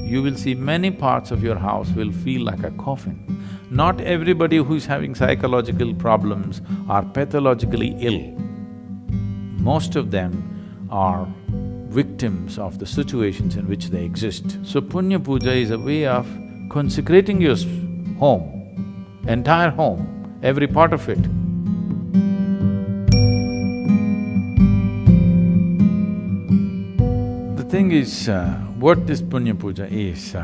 you will see many parts of your house will feel like a coffin. Not everybody who is having psychological problems are pathologically ill. Most of them are victims of the situations in which they exist. So Poonya Puja is a way of consecrating your home, entire home, every part of it. The thing is, what this Poonya Puja is,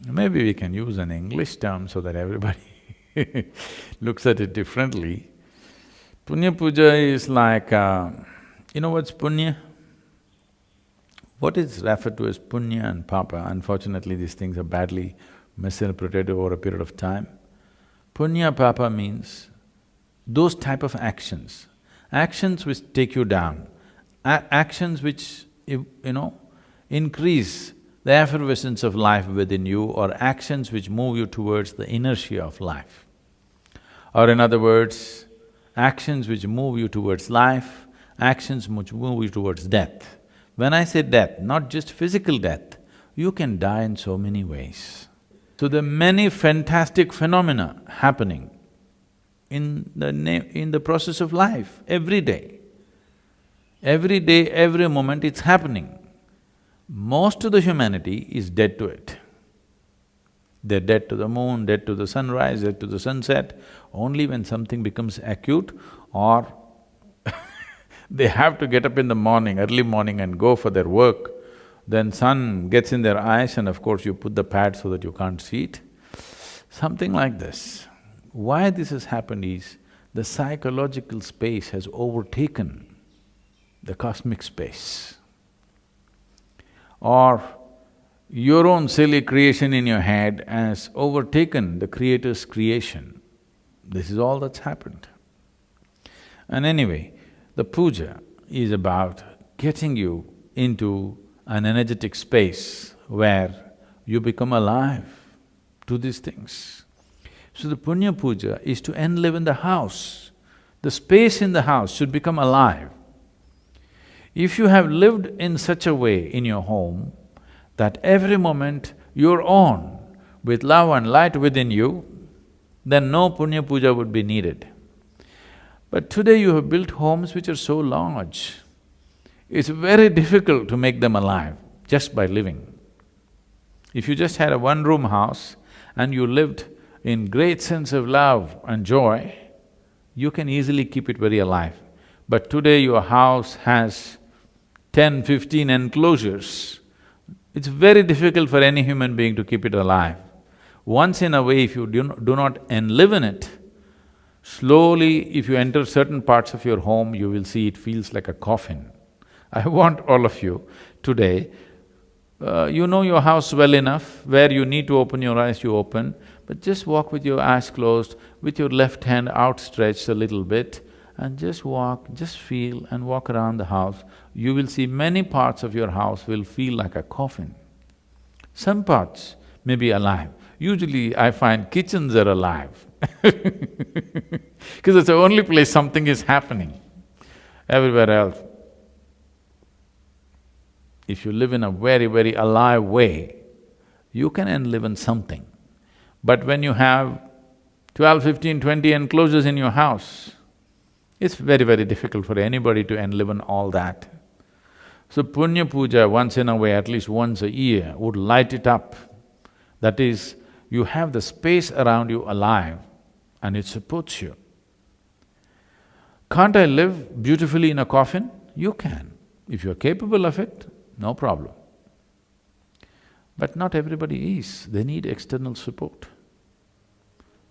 maybe we can use an English term so that everybody looks at it differently. Poonya Puja is like, you know what's Punya? What is referred to as Punya and Papa, unfortunately these things are badly misinterpreted over a period of time. Punya Papa means those type of actions, actions which take you down, actions which, increase the effervescence of life within you, or actions which move you towards the inertia of life. Or in other words, actions which move you towards life, actions which move you towards death. When I say death, not just physical death, you can die in so many ways. So there are many fantastic phenomena happening in the process of life, every day. Every day, every moment it's happening. Most of the humanity is dead to it. They're dead to the moon, dead to the sunrise, dead to the sunset. Only when something becomes acute or they have to get up in the morning, early morning and go for their work, then sun gets in their eyes and of course you put the pad so that you can't see it. Something like this. Why this has happened is, the psychological space has overtaken the cosmic space. Or your own silly creation in your head has overtaken the Creator's creation. This is all that's happened. And anyway, the puja is about getting you into an energetic space where you become alive to these things. So the Poonya Puja is to enliven the house. The space in the house should become alive. If you have lived in such a way in your home that every moment you're on with love and light within you, then no Poonya Puja would be needed. But today you have built homes which are so large, it's very difficult to make them alive just by living. If you just had a one-room house and you lived in great sense of love and joy, you can easily keep it very alive. But today your house has 10, 15 enclosures. It's very difficult for any human being to keep it alive. Once in a way, if you do not enliven it, slowly if you enter certain parts of your home, you will see it feels like a coffin. I want all of you today, you know your house well enough, where you need to open your eyes, you open, but just walk with your eyes closed, with your left hand outstretched a little bit, and just walk, just feel and walk around the house. You will see many parts of your house will feel like a coffin. Some parts may be alive. Usually I find kitchens are alive because it's the only place something is happening. Everywhere else, if you live in a very, very alive way, you can enliven something. But when you have 12, 15, 20 enclosures in your house, it's very, very difficult for anybody to enliven all that. So Poonya Puja, once in a way, at least once a year, would light it up. That is, you have the space around you alive and it supports you. Can't I live beautifully in a coffin? You can. If you're capable of it, no problem. But not everybody is, they need external support.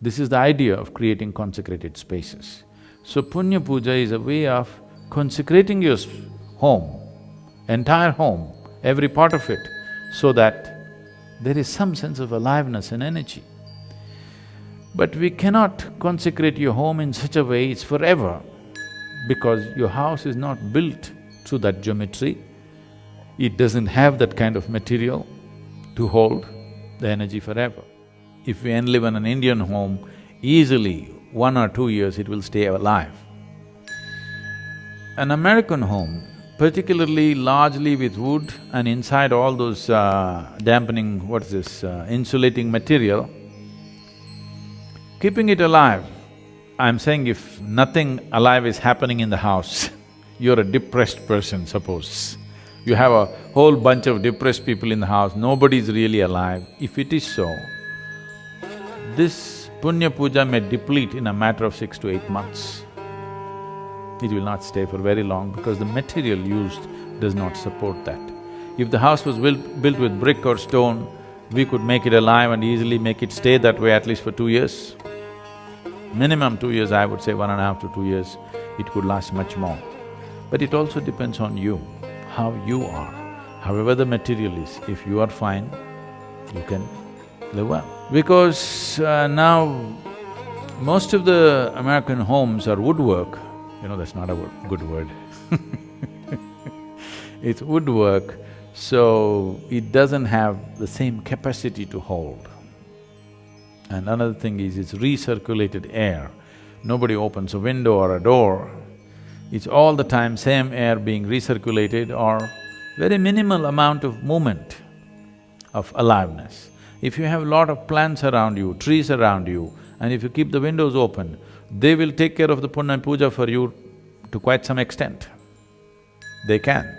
This is the idea of creating consecrated spaces. So Poonya Puja is a way of consecrating your home, entire home, every part of it, so that there is some sense of aliveness and energy. But we cannot consecrate your home in such a way it's forever, because your house is not built through that geometry. It doesn't have that kind of material to hold the energy forever. If we enliven an Indian home, easily 1 or 2 years it will stay alive. An American home particularly largely with wood and inside all those dampening, what is this, insulating material, keeping it alive. I'm saying if nothing alive is happening in the house, you're a depressed person, suppose. You have a whole bunch of depressed people in the house, nobody's really alive. If it is so, this Poonya Puja may deplete in a matter of 6 to 8 months. It will not stay for very long because the material used does not support that. If the house was built with brick or stone, we could make it alive and easily make it stay that way at least for 2 years. Minimum 2 years, I would say 1.5 to 2 years, it could last much more. But it also depends on you, how you are. However the material is, if you are fine, you can live well. Because now, most of the American homes are woodwork. You know, that's not a good word It's woodwork, so it doesn't have the same capacity to hold. And another thing is, it's recirculated air. Nobody opens a window or a door. It's all the time same air being recirculated or very minimal amount of movement of aliveness. If you have a lot of plants around you, trees around you, and if you keep the windows open, they will take care of the Poonya Puja for you to quite some extent. They can.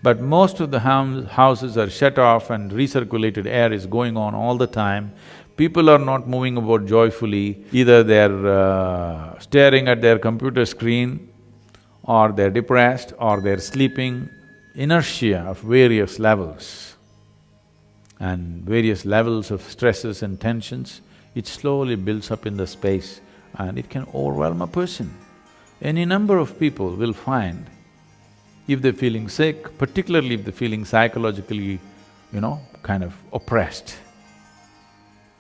But most of the houses are shut off and recirculated air is going on all the time. People are not moving about joyfully, either they're staring at their computer screen, or they're depressed, or they're sleeping. Inertia of various levels and various levels of stresses and tensions, it slowly builds up in the space and it can overwhelm a person. Any number of people will find, if they're feeling sick, particularly if they're feeling psychologically, kind of oppressed,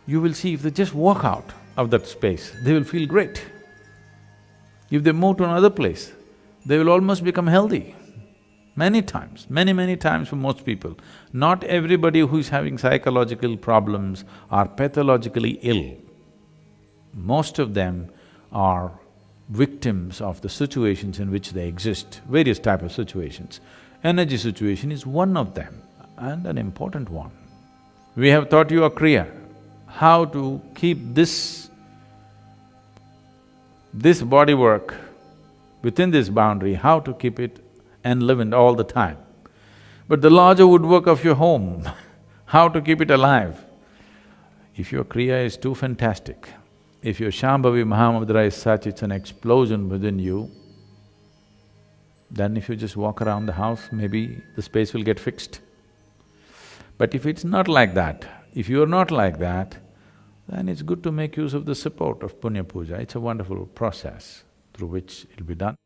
you will see if they just walk out of that space, they will feel great. If they move to another place, they will almost become healthy. Many times, many times for most people. Not everybody who is having psychological problems are pathologically ill. Most of them are victims of the situations in which they exist, various type of situations. Energy situation is one of them, and an important one. We have taught you a kriya, how to keep this body work within this boundary, how to keep it enlivened all the time. But the larger woodwork of your home, how to keep it alive? If your kriya is too fantastic, if your Shambhavi Mahamudra is such, it's an explosion within you, then if you just walk around the house, maybe the space will get fixed. But if it's not like that, if you're not like that, then it's good to make use of the support of Poonya Puja. It's a wonderful process through which it'll be done.